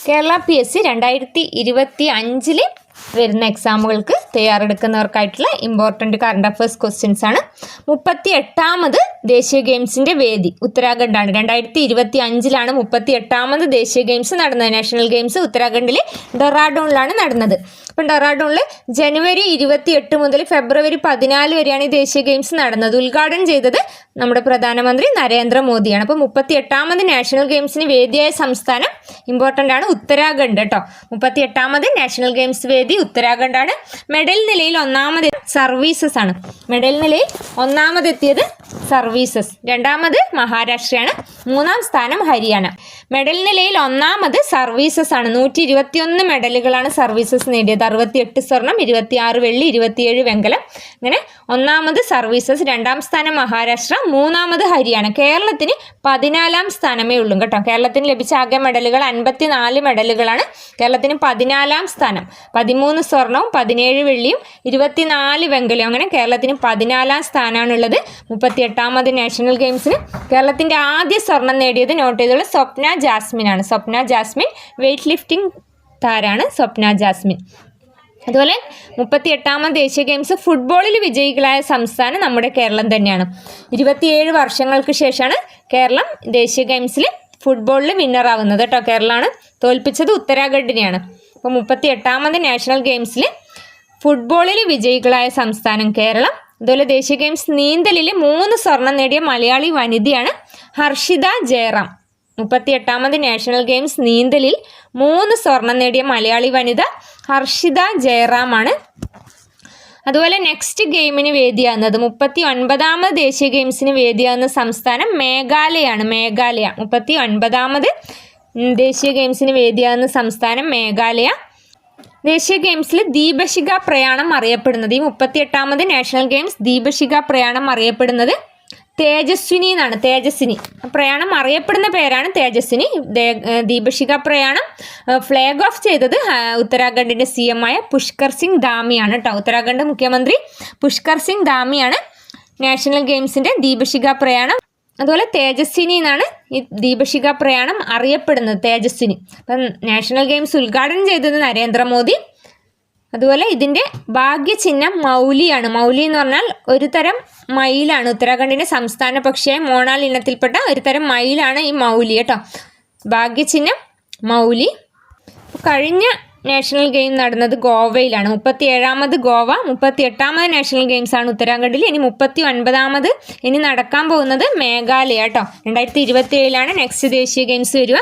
Kerala PSC 2025 വരുന്ന എക്സാമുകൾക്ക് തയ്യാറെടുക്കുന്നവർക്കായിട്ടുള്ള important current affairs questions ആണ്. 38ാമത് ദേശീയ ഗെയിംസിൻ്റെ വേദി ഉത്തരാഖണ്ഡാണ്. 2025 38ാമത് ദേശീയ ഗെയിംസ് നടന്നത്. നാഷണൽ ഗെയിംസ് ഉത്തരാഖണ്ഡിൽ ഡെറാഡൂണിലാണ് നടന്നത്. അപ്പം ഡെറാഡൂണിൽ ജനുവരി 28 മുതൽ ഫെബ്രുവരി 14 വരെയാണ് ഈ ദേശീയ ഗെയിംസ് നടന്നത്. ഉദ്ഘാടനം ചെയ്തത് നമ്മുടെ പ്രധാനമന്ത്രി നരേന്ദ്രമോദിയാണ്. അപ്പോൾ 38ാമത് നാഷണൽ ഗെയിംസിന് വേദിയായ സംസ്ഥാനം ഇമ്പോർട്ടൻ്റ് ആണ്, ഉത്തരാഖണ്ഡ് കേട്ടോ. 38ാമത് നാഷണൽ ഗെയിംസ് വേദി ഉത്തരാഖണ്ഡാണ്. മെഡൽ നിലയിൽ ഒന്നാമത് സർവീസസ് ആണ്. മെഡൽ നിലയിൽ ഒന്നാമതെത്തിയത് സർവീസസ്, രണ്ടാമത് മഹാരാഷ്ട്രയാണ്, മൂന്നാം സ്ഥാനം ഹരിയാന. മെഡൽ നിലയിൽ ഒന്നാമത് സർവീസസ് ആണ്. 121 മെഡലുകളാണ് സർവീസസ് നേടിയത്. 68 സ്വർണം, 26 വെള്ളി, 27 വെങ്കലം. അങ്ങനെ ഒന്നാമത് സർവീസസ്, രണ്ടാം സ്ഥാനം മഹാരാഷ്ട്ര, മൂന്നാമത് ഹരിയാന. കേരളത്തിന് 14ാം സ്ഥാനമേ ഉള്ളൂ കേട്ടോ. കേരളത്തിന് ലഭിച്ച ആകെ മെഡലുകൾ 54 മെഡലുകളാണ്. കേരളത്തിന് 14ാം സ്ഥാനം. 13 സ്വർണവും 17 വെള്ളിയും 24 വെങ്കലവും. അങ്ങനെ കേരളത്തിന് 14ാം സ്ഥാനമാണുള്ളത്. 38ാമത് നാഷണൽ ഗെയിംസിന് കേരളത്തിൻ്റെ ആദ്യ സ്വർണം നേടിയത് നോട്ട് ചെയ്തുള്ള സ്വപ്ന ജാസ്മിൻ ആണ്. സ്വപ്ന ജാസ്മിൻ വെയ്റ്റ് ലിഫ്റ്റിംഗ് താരാണ് സ്വപ്ന ജാസ്മിൻ. അതുപോലെ 38ാമത് ദേശീയ ഗെയിംസ് ഫുട്ബോളിൽ വിജയികളായ സംസ്ഥാനം നമ്മുടെ കേരളം തന്നെയാണ്. 27 വർഷങ്ങൾക്ക് ശേഷമാണ് കേരളം ദേശീയ ഗെയിംസിൽ ഫുട്ബോളിൽ വിന്നറാവുന്നത് കേട്ടോ. കേരളമാണ് തോൽപ്പിച്ചത് ഉത്തരാഖണ്ഡിനെയാണ്. അപ്പോൾ 38ാമത് നാഷണൽ ഗെയിംസിൽ ഫുട്ബോളിൽ വിജയികളായ സംസ്ഥാനം കേരളം. അതുപോലെ ദേശീയ ഗെയിംസ് നീന്തലിൽ 3 സ്വർണം നേടിയ മലയാളി വനിതയാണ് ഹർഷിത ജയറാം. 38ാമത് നാഷണൽ ഗെയിംസ് നീന്തലിൽ 3 സ്വർണം നേടിയ മലയാളി വനിത ഹർഷിത ജയറാമാണ്. അതുപോലെ നെക്സ്റ്റ് ഗെയിമിന് വേദിയാകുന്നത് 39ാമത് ദേശീയ ഗെയിംസിന് വേദിയാകുന്ന സംസ്ഥാനം മേഘാലയാണ്. മേഘാലയ 39ാമത് ദേശീയ ഗെയിംസിന് വേദിയാകുന്ന സംസ്ഥാനം മേഘാലയ. ദേശീയ ഗെയിംസിൽ ദീപശിഖ പ്രയാണം അറിയപ്പെടുന്നത്, ഈ 38ാമത് നാഷണൽ ഗെയിംസ് ദീപശിഖ പ്രയാണം അറിയപ്പെടുന്നത് തേജസ്വിനി എന്നാണ്. തേജസ്വിനി പ്രയാണം അറിയപ്പെടുന്ന പേരാണ് തേജസ്വിനി. ദീപശിഖ പ്രയാണം ഫ്ലാഗ് ഓഫ് ചെയ്തത് ഉത്തരാഖണ്ഡിൻ്റെ CM ആയ പുഷ്കർ സിംഗ് ധാമിയാണ് കേട്ടോ. ഉത്തരാഖണ്ഡ് മുഖ്യമന്ത്രി പുഷ്കർ സിംഗ് ധാമിയാണ് നാഷണൽ ഗെയിംസിൻ്റെ ദീപശിഖ പ്രയാണം. അതുപോലെ തേജസ്വിനി എന്നാണ് ഈ ദീപശിഖ പ്രയാണം അറിയപ്പെടുന്നത്, തേജസ്വിനി. അപ്പം നാഷണൽ ഗെയിംസ് ഉദ്ഘാടനം ചെയ്തത് നരേന്ദ്രമോദി. അതുപോലെ ഇതിൻ്റെ ഭാഗ്യചിഹ്നം മൗലിയാണ്. മൗലി എന്ന് പറഞ്ഞാൽ ഒരു തരം മയിലാണ്. ഉത്തരാഖണ്ഡിൻ്റെ സംസ്ഥാന പക്ഷിയായ മോണാൽ ഇനത്തിൽപ്പെട്ട ഒരു തരം മയിലാണ് ഈ മൗലി കേട്ടോ. ഭാഗ്യചിഹ്നം മൗലി. കഴിഞ്ഞ നാഷണൽ ഗെയിം നടന്നത് ഗോവയിലാണ്. 37ാമത് ഗോവ, 38ാമത് നാഷണൽ ഗെയിംസ് ആണ് ഉത്തരാഖണ്ഡിൽ. ഇനി 39ാമത് ഇനി നടക്കാൻ പോകുന്നത് മേഘാലയ കേട്ടോ. 2027 നെക്സ്റ്റ് ദേശീയ ഗെയിംസ് വരിക.